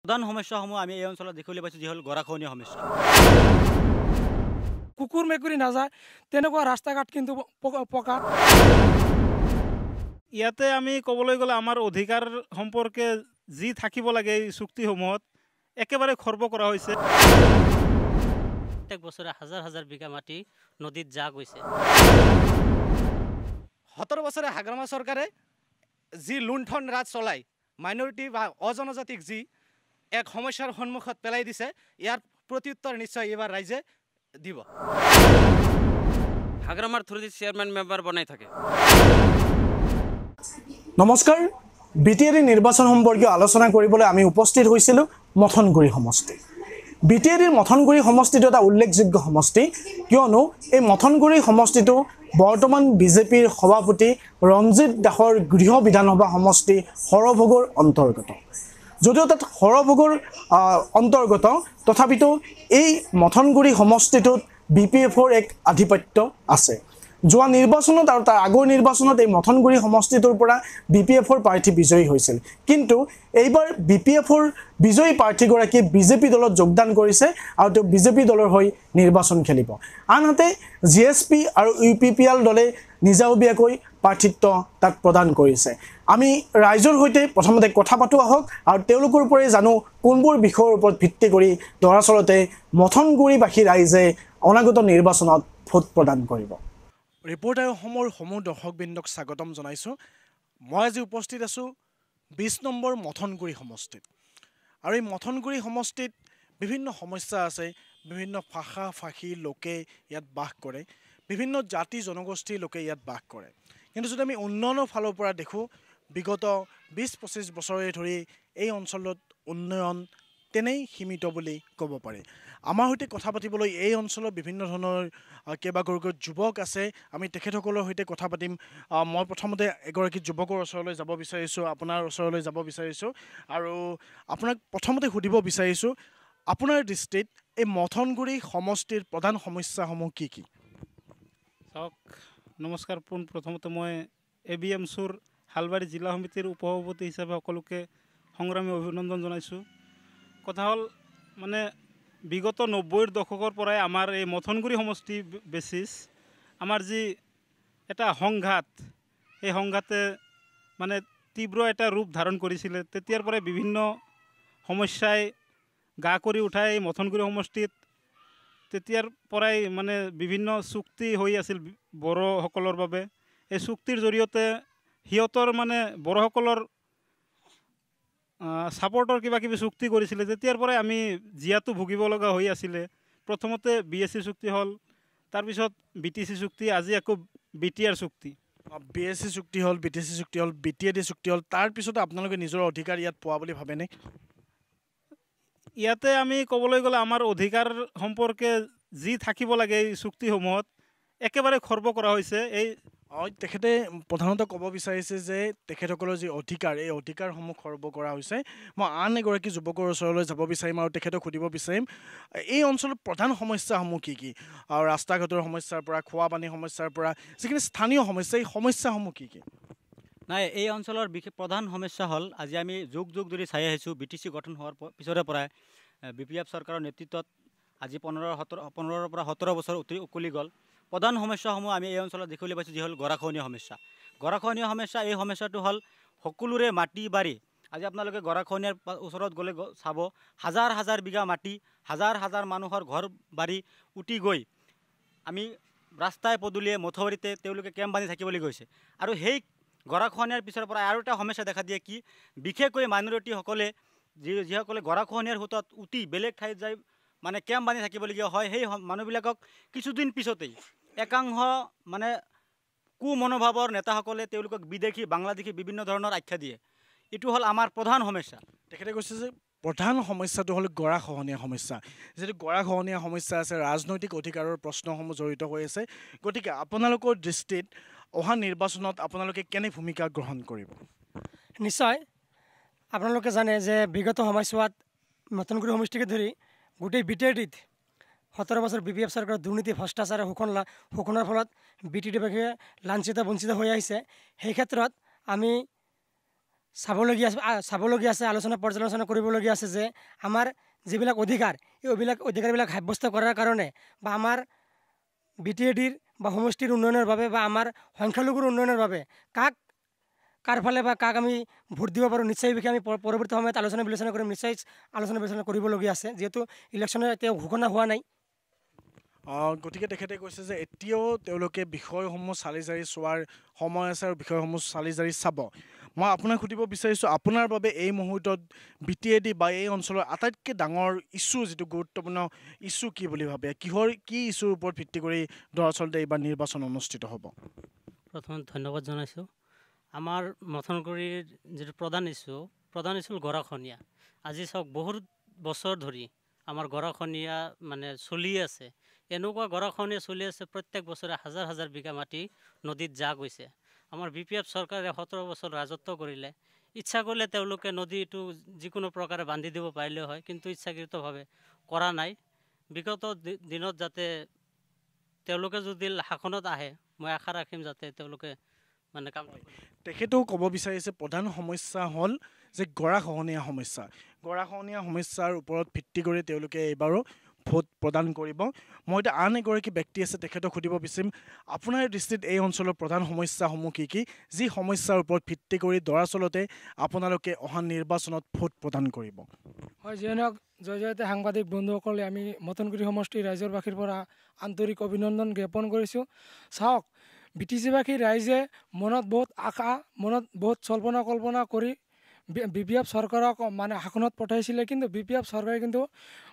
প্ৰধান সমস্যাসমূহ আমি এই অঞ্চলত দেখিবলৈ পাইছোঁ, যি হ'ল গৰাখহনীয়া সমস্যা। কুকুৰ মেকুৰী নাযায় তেনেকুৱা ৰাস্তা ঘাট কিন্তু পকা। ইয়াতে আমি ক'বলৈ গ'লে আমাৰ অধিকাৰ সম্পৰ্কে যি থাকিব লাগে এই চুক্তিসমূহত একেবাৰে খৰ্ব কৰা হৈছে। প্ৰত্যেক বছৰে হাজাৰ হাজাৰ বিঘা মাটি নদীত যা গৈছে। 17 বছৰে হাগ্ৰামা চৰকাৰে যি লুণ্ঠন ৰাজ চলাই মাইনৰিটি বা অজনজাতিক যি এক সমস্যাৰ সন্মুখত পেলাই দিছে, ইয়াৰ প্ৰত্যুত্তৰ নিশ্চয় এইবাৰ ৰাইজে দিব। হাগ্ৰামাৰ থ্ৰুদি চেয়াৰমেন মেম্বাৰ বনাই থাকে। নমস্কাৰ, BTAD নিৰ্বাচন সম্পৰ্কীয় আলোচনা কৰিবলৈ আমি উপস্থিত হৈছিলোঁ মথনগুৰি সমষ্টি। BTADৰ মথনগুৰি সমষ্টিটো এটা উল্লেখযোগ্য সমষ্টি, কিয়নো এই মথনগুৰি সমষ্টিটো বৰ্তমান বিজেপিৰ সভাপতি ৰঞ্জিত দাসৰ গৃহ বিধানসভা সমষ্টি সৰভোগৰ অন্তৰ্গত। যদিও তাত সৰভোগৰ অন্তৰ্গত, তথাপিতো এই মথনগুৰি সমষ্টিটোত BPFৰ এক আধিপত্য আছে। যোৱা নিৰ্বাচনত আৰু তাৰ আগৰ নিৰ্বাচনত এই মথনগুৰি সমষ্টিটোৰ পৰা BPFৰ প্ৰাৰ্থী বিজয়ী হৈছিল, কিন্তু এইবাৰ BPFৰ বিজয়ী প্ৰাৰ্থীগৰাকী বিজেপি দলত যোগদান কৰিছে আৰু তেওঁ বিজেপি দলৰ হৈ নিৰ্বাচন খেলিব। আনহাতে GSP আৰু UPPL দলে নিজাববীয়াকৈ প্ৰাৰ্থিত্ব তাত প্ৰদান কৰিছে। আমি ৰাইজৰ সৈতে প্ৰথমতে কথা পাতোঁ আহক, আৰু তেওঁলোকৰ পৰাই জানো কোনবোৰ বিষয়ৰ ওপৰত ভিত্তি কৰি দৰাচলতে মথনগুৰিবাসী ৰাইজে অনাগত নিৰ্বাচনত ভোট প্ৰদান কৰিব। ৰিপৰ্টাৰ অসমৰ সমূহ দৰ্শকবৃন্দক স্বাগতম জনাইছোঁ। মই আজি উপস্থিত আছোঁ 20 নম্বৰ মথনগুৰি সমষ্টিত। আৰু এই মথনগুৰি সমষ্টিত বিভিন্ন সমস্যা আছে। বিভিন্ন ভাষা ভাষী লোকে ইয়াত বাস কৰে, বিভিন্ন জাতি জনগোষ্ঠীৰ লোকে ইয়াত বাস কৰে। কিন্তু যদি আমি উন্নয়নৰ ফালৰ পৰা দেখোঁ, বিগত 20-25 বছৰে ধৰি এই অঞ্চলত উন্নয়ন তেনেই সীমিত বুলি ক'ব পাৰি। আমাৰ সৈতে কথা পাতিবলৈ এই অঞ্চলৰ বিভিন্ন ধৰণৰ কেইবাগৰাকী যুৱক আছে। আমি তেখেতসকলৰ সৈতে কথা পাতিম। মই প্ৰথমতে এগৰাকী যুৱকৰ ওচৰলৈ যাব বিচাৰিছোঁ, আপোনাৰ ওচৰলৈ যাব বিচাৰিছোঁ, আৰু আপোনাক প্ৰথমতে সুধিব বিচাৰিছোঁ, আপোনাৰ দৃষ্টিত এই মথনগুৰি সমষ্টিৰ প্ৰধান সমস্যাসমূহ কি কি? চাওক, নমস্কাৰ। প্ৰথমতে মই ABMCৰ হালবাৰী জিলা সমিতিৰ উপসভাপতি হিচাপে সকলোকে সংগ্ৰামী অভিনন্দন জনাইছোঁ। কথা হ'ল মানে বিগত 90ৰ দশকৰ পৰাই আমাৰ এই মথনগুৰি সমষ্টি বেচিছ আমাৰ যি এটা সংঘাত, এই সংঘাতে মানে তীব্ৰ এটা ৰূপ ধাৰণ কৰিছিলে। তেতিয়াৰ পৰাই বিভিন্ন সমস্যাই গা কৰি উঠাই এই মথনগুৰি সমষ্টিত তেতিয়াৰ পৰাই মানে বিভিন্ন চুক্তি হৈ আছিল বড়োসকলৰ বাবে। এই চুক্তিৰ জৰিয়তে সিহঁতৰ মানে বড়োসকলৰ ছাপৰ্টৰ কিবা কিবি চুক্তি কৰিছিলে। তেতিয়াৰ পৰাই আমি জীয়াতু ভুগিব লগা হৈ আছিলে। প্ৰথমতে BSC চুক্তি হ'ল, তাৰপিছত BTC চুক্তি, আজি আকৌ BTR চুক্তি। BSC চুক্তি হ'ল, BTC চুক্তি হ'ল, BTAD চুক্তি হ'ল, তাৰপিছত আপোনালোকে নিজৰ অধিকাৰ ইয়াত পোৱা বুলি ভাবেনে? ইয়াতে আমি ক'বলৈ গ'লে আমাৰ অধিকাৰ সম্পৰ্কে যি থাকিব লাগে এই চুক্তিসমূহত একেবাৰে খৰ্ব কৰা হৈছে। তেখেতে প্ৰধানতঃ ক'ব বিচাৰিছে যে তেখেতসকলৰ যি অধিকাৰ, এই অধিকাৰসমূহ খৰ্ব কৰা হৈছে। মই আন এগৰাকী যুৱকৰ ওচৰলৈ যাব বিচাৰিম আৰু তেখেতক সুধিব বিচাৰিম, এই অঞ্চলৰ প্ৰধান সমস্যাসমূহ কি কি? আৰু ৰাস্তা ঘাটৰ সমস্যাৰ পৰা খোৱা পানীৰ সমস্যাৰ পৰা যিখিনি স্থানীয় সমস্যা, এই সমস্যাসমূহ কি কি? নাই, এই অঞ্চলৰ প্ৰধান সমস্যা হ'ল, আজি আমি যুগ যুগ ধৰি চাই আহিছোঁ, BTC গঠন হোৱাৰ পিছৰে পৰাই BPF চৰকাৰৰ নেতৃত্বত আজি 15-ৰ পৰা 17 বছৰ উকলি গ'ল। প্ৰধান সমস্যাসমূহ আমি এই অঞ্চলত দেখিবলৈ পাইছোঁ, যি হ'ল গৰাখহনীয়া সমস্যা। গৰাখহনীয়া সমস্যা, এই সমস্যাটো হ'ল সকলোৰে মাটি বাৰী। আজি আপোনালোকে গৰাখহনীয়াৰ ওচৰত গ'লে চাব, হাজাৰ হাজাৰ বিঘা মাটি, হাজাৰ হাজাৰ মানুহৰ ঘৰ বাৰী উটি গৈ আমি ৰাস্তাই পদূলিয়ে মথবাৰীতে তেওঁলোকে কেম্প বান্ধি থাকিবলৈ গৈছে। আৰু সেই গৰাখহনীয়াৰ পিছৰ পৰা আৰু এটা সমস্যা দেখা দিয়ে, কি বিশেষকৈ মাইনৰিটিসকলে যিসকলে গৰাখহনীয়াৰ সোঁতত উটি বেলেগ ঠাইত যাই মানে কেম্প বান্ধি থাকিবলগীয়া হয়, সেই মানুহবিলাকক কিছুদিন পিছতেই একাংশ মানে কুমনোভাৱৰ নেতাসকলে তেওঁলোকক বিদেশী, বাংলাদেশী বিভিন্ন ধৰণৰ আখ্যা দিয়ে। এইটো হ'ল আমাৰ প্ৰধান সমস্যা। তেখেতে কৈছে যে প্ৰধান সমস্যাটো হ'ল গৰাখহনীয়া সমস্যা। যিটো গৰাখহনীয়া সমস্যা আছে, ৰাজনৈতিক অধিকাৰৰ প্ৰশ্নসমূহ জড়িত হৈ আছে। গতিকে আপোনালোকৰ দৃষ্টিত অহা নিৰ্বাচনত আপোনালোকে কেনে ভূমিকা গ্ৰহণ কৰিব? নিশ্চয়, আপোনালোকে জানে যে বিগত সময়ছোৱাত মথনগুৰি সমষ্টিকে ধৰি গোটেই BTADত 17 বছৰ BPF চৰকাৰৰ দুৰ্নীতি, ভ্ৰষ্টাচাৰ, শোষণৰ ফলত BTAD বাসীয়ে লাঞ্ছিত বঞ্চিত হৈ আহিছে। সেই ক্ষেত্ৰত আমি চাবলগীয়া আছে, আলোচনা পৰ্যালোচনা কৰিবলগীয়া আছে যে আমাৰ যিবিলাক অধিকাৰ এই অধিকাৰবিলাক সাব্যস্ত কৰাৰ কাৰণে বা আমাৰ BTADৰ বা সমষ্টিৰ উন্নয়নৰ বাবে বা আমাৰ সংখ্যালঘুৰ উন্নয়নৰ বাবে কাৰ ফালে বা কাক আমি ভোট দিব পাৰোঁ, নিশ্চয় এই বিষয়ে আমি পৰৱৰ্তী সময়ত আলোচনা বিলোচনা কৰিম। নিশ্চয় আলোচনা বিলোচনা কৰিবলগীয়া আছে, যিহেতু ইলেকশ্যনে এতিয়া ঘোষণা হোৱা নাই। গতিকে তেখেতে কৈছে যে এতিয়াও তেওঁলোকে বিষয়সমূহ চালি জাৰি চোৱাৰ সময় আছে আৰু বিষয়সমূহ চালি জাৰি চাব। মই আপোনাক সুধিব বিচাৰিছোঁ, আপোনাৰ বাবে এই মুহূৰ্তত BTAD বা এই অঞ্চলৰ আটাইতকৈ ডাঙৰ ইছ্যু, যিটো গুৰুত্বপূৰ্ণ ইছ্যু কি বুলি ভাবে? কি ইছ্যুৰ ওপৰত ভিত্তি কৰি দৰাচলতে এইবাৰ নিৰ্বাচন অনুষ্ঠিত হ'ব? প্ৰথমে ধন্যবাদ জনাইছোঁ। আমাৰ মথনগুৰিৰ যিটো প্ৰধান ইছ্যু গৰাখহনীয়া। আজি চাওক, বহুত বছৰ ধৰি আমাৰ গৰাখহনীয়া মানে চলি আছে। এনেকুৱা গৰাখহনীয়া চলি আছে, প্ৰত্যেক বছৰে হাজাৰ হাজাৰ বিঘা মাটি নদীত যা গৈছে। আমাৰ BPF চৰকাৰে 17 বছৰ ৰাজত্ব কৰিলে। ইচ্ছা কৰিলে তেওঁলোকে নদীটো যিকোনো প্ৰকাৰে বান্ধি দিব পাৰিলে হয়, কিন্তু ইচ্ছাকৃতভাৱে কৰা নাই। বিগত দিনত যাতে তেওঁলোকে যদি শাসনত আহে, মই আশা ৰাখিম যাতে তেওঁলোকে মানে কাম। তেখেতেও ক'ব বিচাৰিছে প্ৰধান সমস্যা হ'ল যে গৰাখহনীয়া সমস্যাৰ ওপৰত ভিত্তি কৰি তেওঁলোকে এইবাৰো ভোট প্ৰদান কৰিব। মই এতিয়া আন এগৰাকী ব্যক্তি আছে, তেখেতক সুধিব বিচাৰিম, আপোনাৰ দৃষ্টিত এই অঞ্চলৰ প্ৰধান সমস্যাসমূহ কি যি সমস্যাৰ ওপৰত ভিত্তি কৰি দৰাচলতে আপোনালোকে অহা নিৰ্বাচনত ভোট প্ৰদান কৰিব? হয়, যিয়ে নহওক, জয়তে সাংবাদিক বন্ধুসকলে আমি মথনগুৰি সমষ্টিৰ ৰাইজৰবাসীৰ পৰা আন্তৰিক অভিনন্দন জ্ঞাপন কৰিছোঁ। চাওক, BTC-বাসীৰ ৰাইজে মনত বহুত আশা, মনত বহুত কল্পনা কৰি BPF চৰকাৰক মানে শাসনত পঠাইছিলে, কিন্তু BPF চৰকাৰে কিন্তু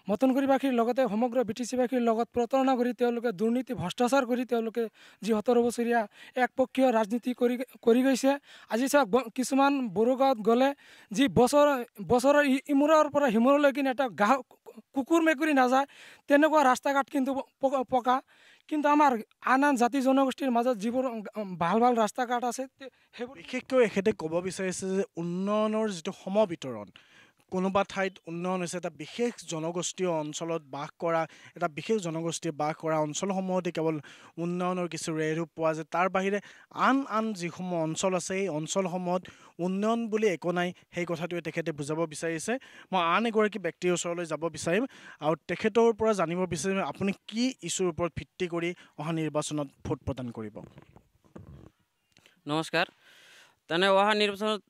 মথনগুৰিবাসীৰ লগতে সমগ্ৰ BTC-বাসীৰ লগত প্ৰতাৰণা কৰি তেওঁলোকে দুৰ্নীতি ভ্ৰষ্টাচাৰ কৰি তেওঁলোকে যি 17 বছৰীয়া একপক্ষীয় ৰাজনীতি কৰি গৈছে। আজি চাওক, কিছুমান বড়ো গাঁৱত গ'লে যি বছৰৰ ইমূৰৰ পৰা সিমূৰলৈ কিনে এটা কুকুৰ মেকুৰী নাযায়, তেনেকুৱা ৰাস্তা ঘাট কিন্তু পকা। কিন্তু আমাৰ আন জাতি জনগোষ্ঠীৰ মাজত যিবোৰ ভাল ৰাস্তা ঘাট আছে, সেইবোৰ বিশেষকৈ এখেতে ক'ব বিচাৰিছে যে উন্নয়নৰ যিটো সমবিতৰণ, কোনোবা ঠাইত উন্নয়ন হৈছে, এটা বিশেষ জনগোষ্ঠীয় অঞ্চলত বাস কৰা, এটা বিশেষ জনগোষ্ঠীয়ে বাস কৰা অঞ্চলসমূহতে কেৱল উন্নয়নৰ কিছু ৰেহৰূপ পোৱা যায়। তাৰ বাহিৰে আন যিসমূহ অঞ্চল আছে, এই অঞ্চলসমূহত উন্নয়ন বুলি একো নাই, সেই কথাটোৱে তেখেতে বুজাব বিচাৰিছে। মই আন এগৰাকী ব্যক্তিৰ ওচৰলৈ যাব বিচাৰিম আৰু তেখেতৰ পৰা জানিব বিচাৰিম, আপুনি কি ইছ্যুৰ ওপৰত ভিত্তি কৰি অহা নিৰ্বাচনত ভোট প্ৰদান কৰিব? নমস্কাৰ। তেনে অহা নিৰ্বাচনত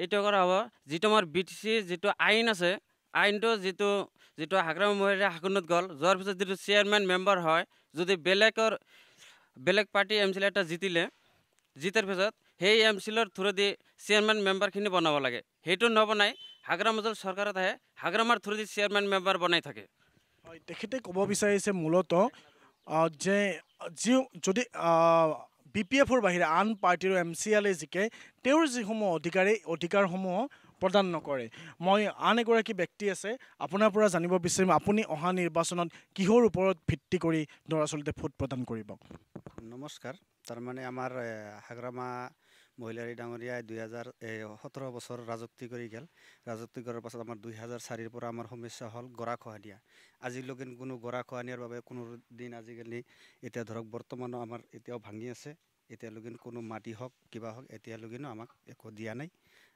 এইটো কৰা হ'ব, যিটো আমাৰ BTC যিটো আইন আছে, আইনটো যিটো হাগ্ৰামী মহিলাৰ শাসনত গ'ল, যোৱাৰ পিছত যিটো চেয়াৰমেন মেম্বাৰ হয়, যদি বেলেগ পাৰ্টি MCL এটা জিতাৰ পিছত সেই MCLৰ থ্ৰুদি চেয়াৰমেন মেম্বাৰখিনি বনাব লাগে। সেইটো নবনাই হাগ্ৰাম অঞ্চল চৰকাৰত আহে, হাগ্ৰামৰ থ্ৰুদি চেয়াৰমেন মেম্বাৰ বনাই থাকে। হয়, তেখেতে ক'ব বিচাৰিছে মূলতঃ যে যদি BPFৰ বাহিৰে আন পাৰ্টিৰ MCL জিকে, তেওঁৰ যিসমূহ অধিকাৰসমূহ প্ৰদান নকৰে। মই আন এগৰাকী ব্যক্তি আছে, আপোনাৰ পৰা জানিব বিচাৰিম, আপুনি অহা নিৰ্বাচনত কিহৰ ওপৰত ভিত্তি কৰি দৰাচলতে ভোট প্ৰদান কৰিব? নমস্কাৰ। তাৰমানে আমাৰ হাগ্ৰামা মহিলাৰী ডাঙৰীয়াই 2017 বছৰ ৰাজত্ব কৰি গ'ল। ৰাজত্ব কৰাৰ পাছত আমাৰ 2004 পৰা আমাৰ সমস্যা হ'ল গৰাখহনীয়া। আজিলৈকে কোনো গৰাখহনীয়াৰ বাবে কোনো দিন আজিকালি এতিয়া ধৰক বৰ্তমানো আমাৰ এতিয়াও ভাঙি আছে। এতিয়ালৈকে কোনো মাটি হওক কিবা হওক এতিয়ালৈকেনো আমাক একো দিয়া নাই।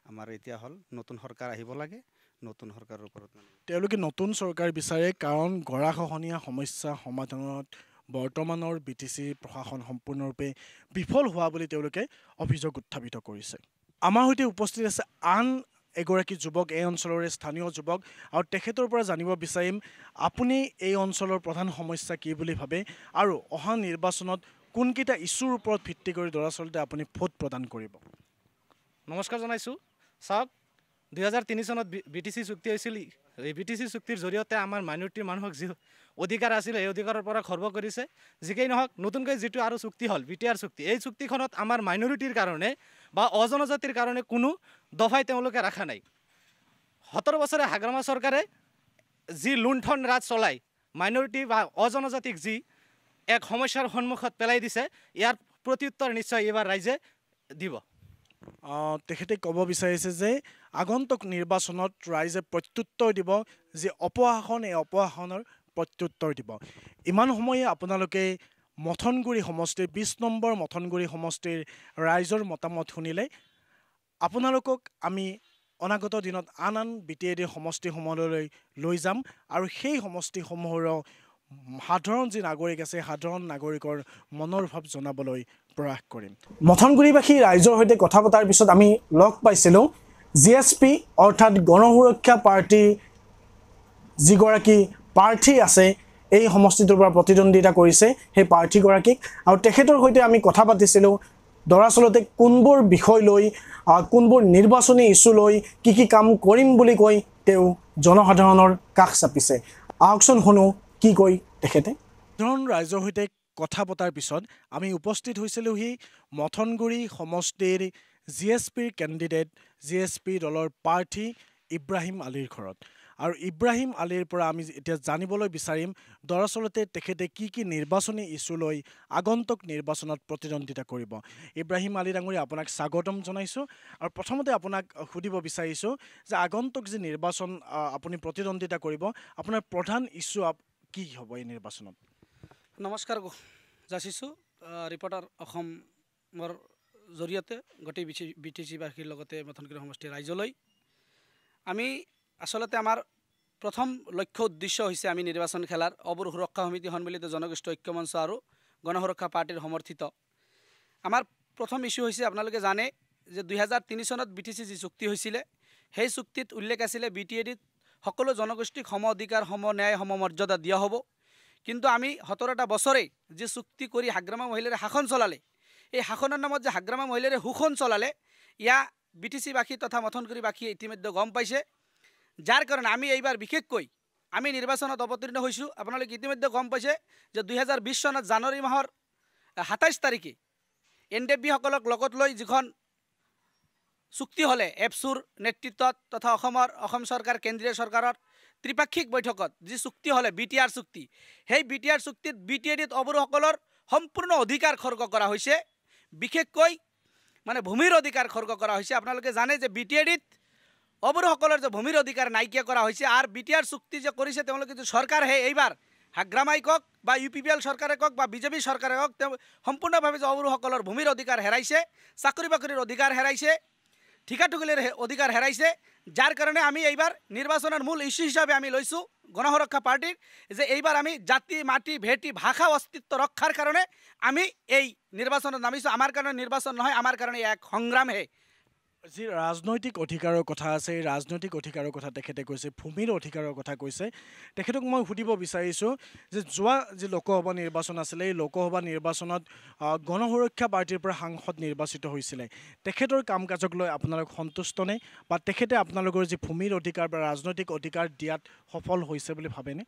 আমাৰ এতিয়া হ'ল নতুন চৰকাৰ আহিব লাগে, নতুন চৰকাৰৰ ওপৰত তেওঁলোকে নতুন চৰকাৰ বিচাৰে, কাৰণ গৰাখহনীয়া সমস্যা সমাধানত বৰ্তমানৰ BTC প্ৰশাসন সম্পূৰ্ণৰূপে বিফল হোৱা বুলি তেওঁলোকে অভিযোগ উত্থাপিত কৰিছে। আমাৰ সৈতে উপস্থিত আছে আন এগৰাকী যুৱক, এই অঞ্চলৰে স্থানীয় যুৱক, আৰু তেখেতৰ পৰা জানিব বিচাৰিম, আপুনি এই অঞ্চলৰ প্ৰধান সমস্যা কি বুলি ভাবে আৰু অহা নিৰ্বাচনত কোনকেইটা ইছ্যুৰ ওপৰত ভিত্তি কৰি দৰাচলতে আপুনি ভোট প্ৰদান কৰিব? নমস্কাৰ জনাইছোঁ। চাওক, 2003 চনত BTC চুক্তি হৈছিল। এই BTC চুক্তিৰ জৰিয়তে আমাৰ মাইনৰিটিৰ মানুহক যি অধিকাৰ আছিল, এই অধিকাৰৰ পৰা খৰ্ব কৰিছে। যিকেই নহওক, নতুনকৈ যিটো আৰু চুক্তি হ'ল BTR চুক্তি, এই চুক্তিখনত আমাৰ মাইনৰিটিৰ কাৰণে বা অজনজাতিৰ কাৰণে কোনো দফাই তেওঁলোকে ৰখা নাই। 17 বছৰে হাগ্ৰামা চৰকাৰে যি লুণ্ঠন ৰাজ চলাই মাইনৰিটি বা অজনজাতিক যি এক সমস্যাৰ সন্মুখত পেলাই দিছে, ইয়াৰ প্ৰত্যুত্তৰ নিশ্চয় এইবাৰ ৰাইজে দিব। তেখেতে ক'ব বিচাৰিছে যে আগন্তুক নিৰ্বাচনত ৰাইজে প্ৰত্যুত্তৰ দিব, যি অপশাসন, এই অপশাসনৰ প্ৰত্যুত্তৰ দিব। ইমান সময়ে আপোনালোকে মথনগুৰি সমষ্টিৰ 20 নম্বৰ মথনগুৰি সমষ্টিৰ ৰাইজৰ মতামত শুনিলে। আপোনালোকক আমি অনাগত দিনত আন BTADৰ সমষ্টিসমূহলৈ লৈ যাম আৰু সেই সমষ্টিসমূহৰ সাধাৰণ যি নাগৰিক আছে সাধাৰণ নাগৰিকৰ মনৰ ভাৱ জনাবলৈ প্ৰয়াস কৰিম। মথনগুৰিবাসী ৰাইজৰ সৈতে কথা পতাৰ পিছত আমি লগ পাইছিলোঁ GSP অৰ্থাৎ গণসুৰক্ষা পাৰ্টীৰ যিগৰাকী প্ৰাৰ্থী আছে এই সমষ্টিটোৰ পৰা প্ৰতিদ্বন্দ্বিতা কৰিছে সেই প্ৰাৰ্থীগৰাকীক আৰু তেখেতৰ সৈতে আমি কথা পাতিছিলোঁ দৰাচলতে কোনবোৰ বিষয় লৈ কোনবোৰ নিৰ্বাচনী ইস্যু লৈ কি কাম কৰিম বুলি কৈ তেওঁ জনসাধাৰণৰ কাষ চাপিছে। আহকচোন শুনো কি কৈ তেখেতে। সাধাৰণ ৰাইজৰ সৈতে কথা পতাৰ পিছত আমি উপস্থিত হৈছিলোঁহি মথনগুৰি সমষ্টিৰ GSPৰ কেণ্ডিডেট GSP দলৰ প্ৰাৰ্থী ইব্ৰাহিম আলীৰ ঘৰত আৰু ইব্ৰাহিম আলীৰ পৰা আমি এতিয়া জানিবলৈ বিচাৰিম দৰাচলতে তেখেতে কি নিৰ্বাচনী ইস্যু লৈ আগন্তুক নিৰ্বাচনত প্ৰতিদ্বন্দ্বিতা কৰিব। ইব্ৰাহিম আলী ডাঙৰীয়া আপোনাক স্বাগতম জনাইছোঁ আৰু প্ৰথমতে আপোনাক সুধিব বিচাৰিছোঁ যে আগন্তুক যি নিৰ্বাচন আপুনি প্ৰতিদ্বন্দ্বিতা কৰিব আপোনাৰ প্ৰধান ইস্যু কি হ'ব এই নিৰ্বাচনত? নমস্কাৰ যাচিছোঁ ৰিপৰ্টাৰ অসমৰ জৰিয়তে গোটেই BTCবাসীৰ লগতে মথনগুৰি সমষ্টিৰ ৰাইজলৈ। আমি আচলতে আমাৰ প্ৰথম লক্ষ্য উদ্দেশ্য হৈছে আমি নিৰ্বাচন খেলাৰ অবুৰ সুৰক্ষা সমিতি সন্মিলিত জনগোষ্ঠী ঐক্য মঞ্চ আৰু গণসুৰক্ষা পাৰ্টিৰ সমৰ্থিত আমাৰ প্ৰথম ইস্যু হৈছে আপোনালোকে জানে যে 2003 চনত BTC যি চুক্তি হৈছিলে সেই চুক্তিত উল্লেখ আছিলে BTADত সকলো জনগোষ্ঠীক সম অধিকাৰ সম ন্যায় সম মৰ্যাদা দিয়া হ'ব। কিন্তু আমি 17টা বছৰে যি চুক্তি কৰি হাগ্ৰামা মহিলাৰে শাসন চলালে এই শাসনৰ নামত যে হাগ্ৰামা মহিলাৰে শোষণ চলালে ইয়া BTCবাসী তথা মথনগুৰিবাসী ইতিমধ্যে গম পাইছে। যাৰ কাৰণে আমি এইবাৰ বিশেষকৈ আমি নিৰ্বাচনত অৱতীৰ্ণ হৈছোঁ। আপোনালোকে ইতিমধ্যে গম পাইছে যে 2020 চনত জানুৱাৰী মাহৰ 27 তাৰিখে NDFB সকলক লগত লৈ যিখন চুক্তি হ'লে এপছুৰ নেতৃত্বত তথা অসম চৰকাৰ কেন্দ্ৰীয় চৰকাৰৰ ত্ৰিপাক্ষিক বৈঠকত যি চুক্তি হ'লে BTR চুক্তি সেই BTR চুক্তিত BTADত অবৰোসকলৰ সম্পূৰ্ণ অধিকাৰ খৰ্গ কৰা হৈছে। বিশেষকৈ মানে ভূমিৰ অধিকাৰ খৰ্গ কৰা হৈছে। আপোনালোকে জানে যে BTADত অবৰোসকলৰ যে ভূমিৰ অধিকাৰ নাইকিয়া কৰা হৈছে আৰু BTR চুক্তি যে কৰিছে তেওঁলোকে যে চৰকাৰ হে এইবাৰ হাগ্ৰামাই কওক বা UPPL চৰকাৰে কওক বা BJP চৰকাৰে কওক তেওঁ সম্পূৰ্ণভাৱে যে অবৰোসকলৰ ভূমিৰ অধিকাৰ হেৰাইছে, চাকৰি বাকৰিৰ অধিকাৰ হেৰাইছে, ঠিকা ঠুকলিৰ অধিকাৰ হেৰাইছে। যাৰ কাৰণে আমি এইবাৰ নিৰ্বাচনৰ মূল ইস্যু হিচাপে আমি লৈছোঁ গণসুৰক্ষা পাৰ্টিৰ যে এইবাৰ আমি জাতি মাটি ভেটি ভাষা অস্তিত্ব ৰক্ষাৰ কাৰণে আমি এই নিৰ্বাচনত নামিছোঁ। আমাৰ কাৰণে নিৰ্বাচন নহয়, আমাৰ কাৰণে এক সংগ্ৰামহে। যি ৰাজনৈতিক অধিকাৰৰ কথা আছে এই ৰাজনৈতিক অধিকাৰৰ কথা তেখেতে কৈছে, ভূমিৰ অধিকাৰৰ কথা কৈছে। তেখেতক মই সুধিব বিচাৰিছোঁ যে যোৱা যি লোকসভা নিৰ্বাচন আছিলে এই লোকসভা নিৰ্বাচনত গণসুৰক্ষা পাৰ্টিৰ পৰা সাংসদ নিৰ্বাচিত হৈছিলে। তেখেতৰ কাম কাজক লৈ আপোনালোক সন্তুষ্টনে বা তেখেতে আপোনালোকৰ যি ভূমিৰ অধিকাৰ বা ৰাজনৈতিক অধিকাৰ দিয়াত সফল হৈছে বুলি ভাবেনে?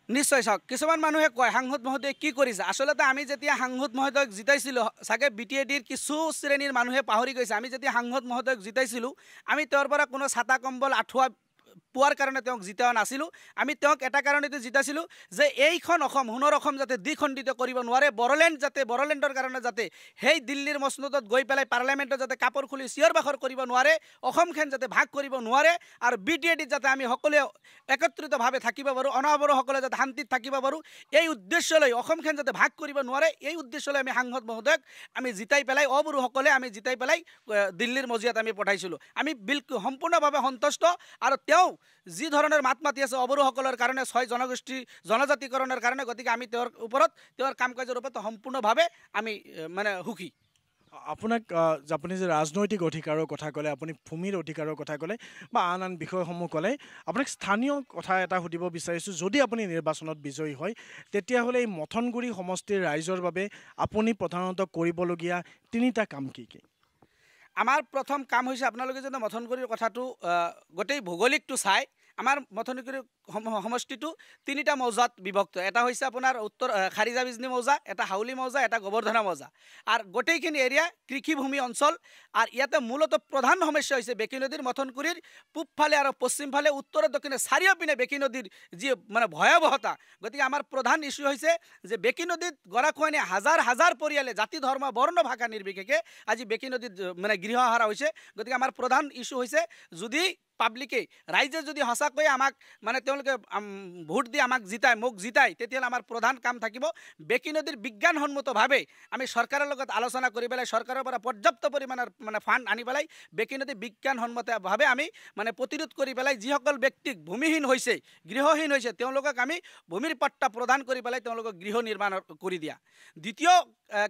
নিশ্চয়। চাওক, কিছুমান মানুহে কয় সাংসদ মহোদয় কি কৰিছে। আচলতে আমি যেতিয়া সাংসদ মহোদয়ক জিতাইছিলোঁ চাগে BTADৰ কিছু শ্ৰেণীৰ মানুহে পাহৰি গৈছে। আমি যেতিয়া সাংসদ মহোদয়ক জিতাইছিলোঁ আমি তেওঁৰ পৰা কোনো ছাতা কম্বল আঁঠুৱা পোৱাৰ কাৰণে তেওঁক জিতাও নাছিলোঁ। আমি তেওঁক এটা কাৰণতে জিতাইছিলোঁ যে এইখন অসম সোণৰ অসম যাতে দ্বিখণ্ডিত কৰিব নোৱাৰে, বড়োলেণ্ডৰ কাৰণে যাতে সেই দিল্লীৰ মছনদত গৈ পেলাই পাৰ্লিয়ামেণ্টত যাতে কাপোৰ খুলি চিঞৰ বাখৰ কৰিব নোৱাৰে, অসমখন যাতে ভাগ কৰিব নোৱাৰে আৰু BTADত যাতে আমি সকলোৱে একত্ৰিতভাৱে থাকিব পাৰোঁ, অনাবৰোসকলে যাতে শান্তিত থাকিব পাৰোঁ, এই উদ্দেশ্যলৈ অসমখন যাতে ভাগ কৰিব নোৱাৰে এই উদ্দেশ্যলৈ আমি সাংসদ মহোদয়ক আমি জিতাই পেলাই অবৰোসকলে আমি জিতাই পেলাই দিল্লীৰ মজিয়াত আমি পঠাইছিলোঁ। আমি বিলকুল সম্পূৰ্ণভাৱে সন্তুষ্ট আৰু তেওঁ যি ধৰণৰ মাত মাতি আছে অবৰোসকলৰ কাৰণে 6 জনগোষ্ঠী জনজাতিকৰণৰ কাৰণে, গতিকে আমি তেওঁৰ ওপৰত তেওঁৰ কাম কাজৰ ওপৰত সম্পূৰ্ণভাৱে আমি মানে সুখী। আপোনাক আপুনি যে ৰাজনৈতিক অধিকাৰৰ কথা ক'লে, আপুনি ভূমিৰ অধিকাৰৰ কথা ক'লে বা আন বিষয়সমূহ ক'লে, আপোনাক স্থানীয় কথা এটা সুধিব বিচাৰিছোঁ। যদি আপুনি নিৰ্বাচনত বিজয়ী হয় তেতিয়াহ'লে এই মথনগুৰি সমষ্টিৰ ৰাইজৰ বাবে আপুনি প্ৰধানতঃ কৰিবলগীয়া 3টা কাম কি কি? আমাৰ প্ৰথম কাম হৈছে আপোনালোকে যদি মথনগুৰিৰ কথাটো গোটেই ভৌগোলিকটো চাই আমাৰ মথনগুৰি সমষ্টিটো 3টা মৌজাত বিভক্ত। এটা হৈছে আপোনাৰ উত্তৰ খাৰিজা বিজনী মৌজা, এটা হাউলি মৌজা, এটা গোবৰ্ধনা মৌজা আৰু গোটেইখিনি এৰিয়া কৃষিভূমি অঞ্চল। আৰু ইয়াতে মূলতঃ প্ৰধান সমস্যা হৈছে বেকী নদীৰ মথনগুৰিৰ পূবফালে আৰু পশ্চিমফালে উত্তৰ দক্ষিণে চাৰিওপিনে বেকী নদীৰ যি মানে ভয়াৱহতা। গতিকে আমাৰ প্ৰধান ইস্যু হৈছে যে বেকী নদীত গৰাখহনীয়া হাজাৰ হাজাৰ পৰিয়ালে জাতি ধৰ্ম বৰ্ণ ভাষা নিৰ্বিশেষে আজি বেকী নদীত মানে গৃহহাৰা হৈছে। গতিকে আমাৰ প্ৰধান ইস্যু হৈছে যদি পাব্লিকে ৰাইজে যদি সঁচাকৈ আমাক মানে তেওঁলোকে ভোট দি আমাক জিতায় মোক জিতায় তেতিয়াহ'লে আমাৰ প্ৰধান কাম থাকিব বেকী নদীৰ বিজ্ঞানসন্মতভাৱে আমি চৰকাৰৰ লগত আলোচনা কৰি পেলাই চৰকাৰৰ পৰা পৰ্যাপ্ত পৰিমাণৰ মানে ফাণ্ড আনি পেলাই বেকী নদী বিজ্ঞানসন্মতভাৱে আমি মানে প্ৰতিৰোধ কৰি পেলাই যিসকল ব্যক্তিক ভূমিহীন হৈছে গৃহহীন হৈছে তেওঁলোকক আমি ভূমিৰ পট্টা প্ৰদান কৰি পেলাই তেওঁলোকক গৃহ নিৰ্মাণ কৰি দিয়া দ্বিতীয়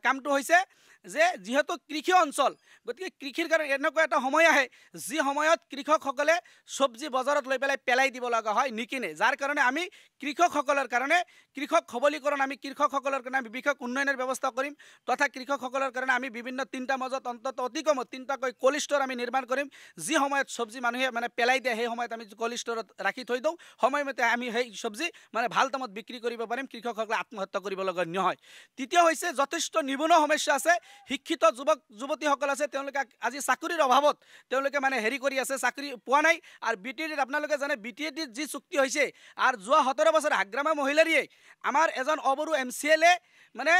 কামটো হৈছে যে যিহেতু কৃষি অঞ্চল গতিকে কৃষিৰ কাৰণে এনেকুৱা এটা সময় আহে যি সময়ত কৃষকসকলে চব্জি বজাৰত লৈ পেলাই দিব লগা হয় নিকিনে যাৰ কাৰণে আমি কৃষকসকলৰ কাৰণে কৃষক সবলীকৰণ আমি কৃষকসকলৰ কাৰণে আমি বিশেষ উন্নয়নৰ ব্যৱস্থা কৰিম তথা কৃষকসকলৰ কাৰণে আমি বিভিন্ন তিনিটা মাজত অন্তত অতি কমত তিনিটাকৈ কোল্ড ষ্ট'ৰ আমি নিৰ্মাণ কৰিম যি সময়ত চব্জি মানুহে মানে পেলাই দিয়ে সেই সময়ত আমি কোল্ড ষ্ট'ৰত ৰাখি থৈ দিওঁ সময়মতে আমি সেই চব্জি মানে ভাল দামত বিক্ৰী কৰিব পাৰিম কৃষকসকলে আত্মহত্যা কৰিব লগা নহয় তৃতীয় হৈছে যথেষ্ট নিবনুৱা সমস্যা আছে শিক্ষিত যুৱক যুৱতীসকল আছে তেওঁলোকে আজি চাকৰিৰ অভাৱত তেওঁলোকে মানে হেৰি কৰি আছে চাকৰি পোৱা নাই আৰু বিটিএডিত আপোনালোকে জানে বিটিএডিত যি চুক্তি হৈছে আৰু যোৱা 17 বছৰ হাগ্ৰামা মহিলাৰীয়ে আমাৰ এজন অবৰু MCLA মানে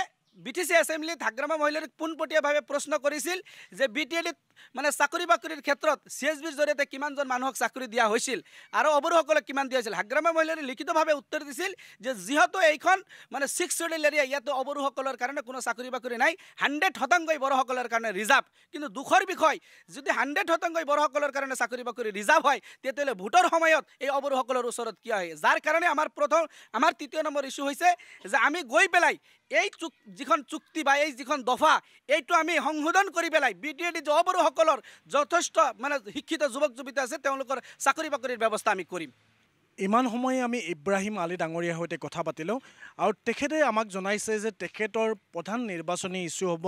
BTC এছেম্বলিত হাগ্ৰামা মহিলাৰীক পোনপটীয়াভাৱে প্ৰশ্ন কৰিছিল যে বিটিএডিত মানে চাকৰি বাকৰিৰ ক্ষেত্ৰত CSBৰ জৰিয়তে কিমানজন মানুহক চাকৰি দিয়া হৈছিল আৰু অবৰুসকলক কিমান দিয়া হৈছিল হাগ্ৰামা মহিলাৰী লিখিতভাৱে উত্তৰ দিছিল যে যিহেতু এইখন মানে 6 শ্ৰেণীৰ এৰিয়া ইয়াতে অবৰুসকলৰ কাৰণে কোনো চাকৰি বাকৰি নাই 100% বড়োসকলৰ কাৰণে ৰিজাৰ্ভ কিন্তু দুখৰ বিষয় যদি 100% বড়োসকলৰ কাৰণে চাকৰি বাকৰি ৰিজাৰ্ভ হয় তেতিয়াহ'লে ভোটৰ সময়ত এই অবৰুসকলৰ ওচৰত কি হয় যাৰ কাৰণে আমাৰ তৃতীয় নম্বৰ ইস্যু হৈছে যে আমি গৈ পেলাই এই যিখন চুক্তি বা এই যিখন দফা এইটো আমি সংশোধন কৰি পেলাই বিটিএডি যে অবৰুসকলৰ যথেষ্ট মানে শিক্ষিত যুৱক যুৱতী আছে তেওঁলোকৰ চাকৰি বাকৰিৰ ব্যৱস্থা আমি কৰিম ইমান সময়ে আমি ইব্ৰাহিম আলী ডাঙৰীয়াৰ সৈতে কথা পাতিলোঁ আৰু তেখেতে আমাক জনাইছে যে তেখেতৰ প্ৰধান নিৰ্বাচনী ইস্যু হ'ব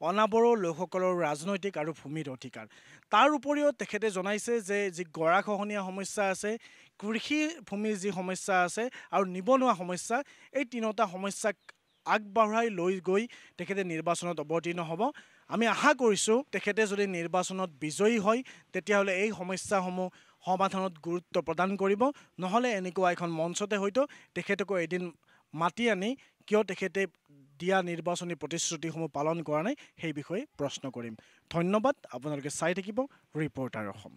অনাবড়ো লোকসকলৰ ৰাজনৈতিক আৰু ভূমিৰ অধিকাৰ তাৰ উপৰিও তেখেতে জনাইছে যে যি গৰাখহনীয়া সমস্যা আছে কৃষি ভূমিৰ যি সমস্যা আছে আৰু নিবনুৱা সমস্যা এই তিনিটা সমস্যাক আগবঢ়াই লৈ গৈ তেখেতে নিৰ্বাচনত অৱতীৰ্ণ হ'ব আমি আশা কৰিছোঁ তেখেতে যদি নিৰ্বাচনত বিজয়ী হয় তেতিয়াহ'লে এই সমস্যাসমূহ সমাধানত গুৰুত্ব প্ৰদান কৰিব নহ'লে এনেকুৱা এখন মঞ্চতে হয়তো তেখেতকো এদিন মাতি আনি কিয় তেখেতে দিয়া নিৰ্বাচনী প্ৰতিশ্ৰুতিসমূহ পালন কৰা নাই সেই বিষয়ে প্ৰশ্ন কৰিম ধন্যবাদ আপোনালোকে চাই থাকিব ৰিপৰ্টাৰ অসম